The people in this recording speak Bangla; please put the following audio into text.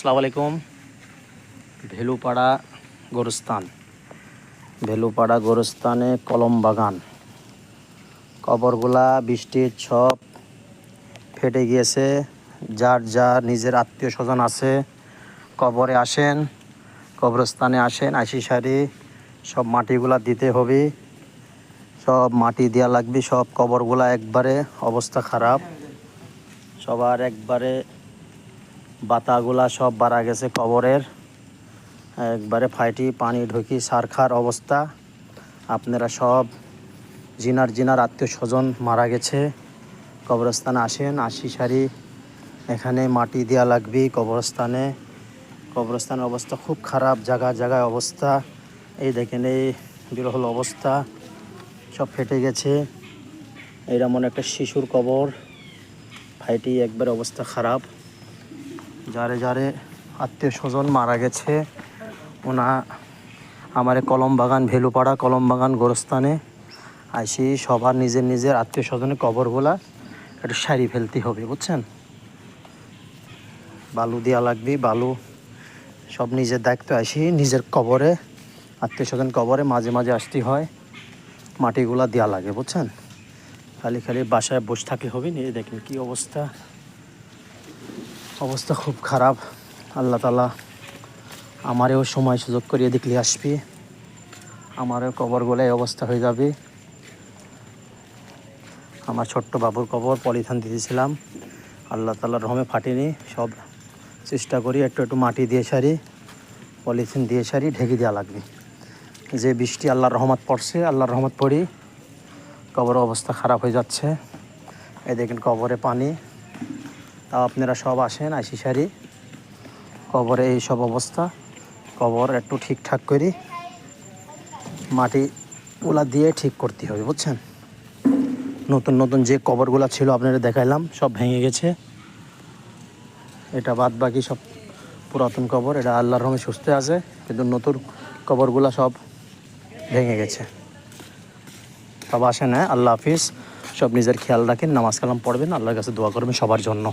আসসালামু আলাইকুম। ভেলুপাড়া গোরস্থান, ভেলুপাড়া গোরস্থানে কলম বাগান। কবরগুলা বৃষ্টির সব ফেটে গিয়েছে। যার যার নিজের আত্মীয় স্বজন আছে কবরে আসেন, কবরস্থানে আসেন, আশি সারি সব মাটিগুলা দিতে হবে, সব মাটি দেওয়া লাগবে। সব কবরগুলা একবারে অবস্থা খারাপ, সবার একবারে বাতাগুলা সব বাড়া গেছে কবরের, একবারে ফাইটি পানি ঢুকি সারখার অবস্থা। আপনারা সব জিনার আত্মীয় স্বজন মারা গেছে কবরস্থানে আসেন, আশি সারি এখানে মাটি দেওয়া লাগবে কবরস্থানে। কবরস্থানের অবস্থা খুব খারাপ, জায়গায় অবস্থা। এই দেখেন এই বিরহল অবস্থা, সব ফেটে গেছে। এইটা মনে একটা শিশুর কবর, ফাইটি একবার অবস্থা খারাপ। যারে আত্মীয় স্বজন মারা গেছে ওনা আমার কলম বাগান, ভেলুপাড়া কলম বাগান গোরস্থানে আইসি সবার নিজের আত্মীয় স্বজনের কবরগুলা একটু সারি ফেলতে হবে, বুঝছেন। বালু দেওয়া লাগবে, বালু সব নিজের দায়িত্ব। আসি নিজের কবরে, আত্মীয় স্বজন কবরে মাঝে আসতে হয়, মাটিগুলা দেওয়া লাগে, বুঝছেন। খালি বাসায় বসে থাকলে হবে না। দেখেন কি অবস্থা, অবস্থা খুব খারাপ। আল্লাহ তাআলা আমারেও সময় সুযোগ করিয়ে দেখলে আসবি, আমারও কবরগুলো এই অবস্থা হয়ে যাবে। আমার ছোট্ট বাবুর কবর পলিথান দিয়েছিলাম, আল্লাহ তাআলার রহমে ফাটেনি। সব চেষ্টা করি একটু মাটি দিয়ে সারি, পলিথিন দিয়ে সারি ঢেকে দেওয়া লাগবে। যে বৃষ্টি আল্লাহর রহমত পড়ছে, আল্লাহর রহমত পড়ি কবরের অবস্থা খারাপ হয়ে যাচ্ছে। এই দেখেন কবরে পানি, তাও আপনারা সব আসেন আইসি সারি কবরে এই সব অবস্থা। কবর একটু ঠিকঠাক করি মাটিগুলা দিয়ে ঠিক করতে হবে, বুঝছেন। নতুন যে কবরগুলা ছিল আপনারা দেখাইলাম সব ভেঙে গেছে। এটা বাদ বাকি সব পুরাতন কবর, এটা আল্লাহর রহমে সুস্থ আছে, কিন্তু নতুন কবরগুলা সব ভেঙে গেছে। সব আসেন, হ্যাঁ। আল্লাহ হাফিজ। সব নিজের খেয়াল রাখেন, নামাজ কালাম পড়বেন, আল্লাহর কাছে দোয়া করবেন সবার জন্য।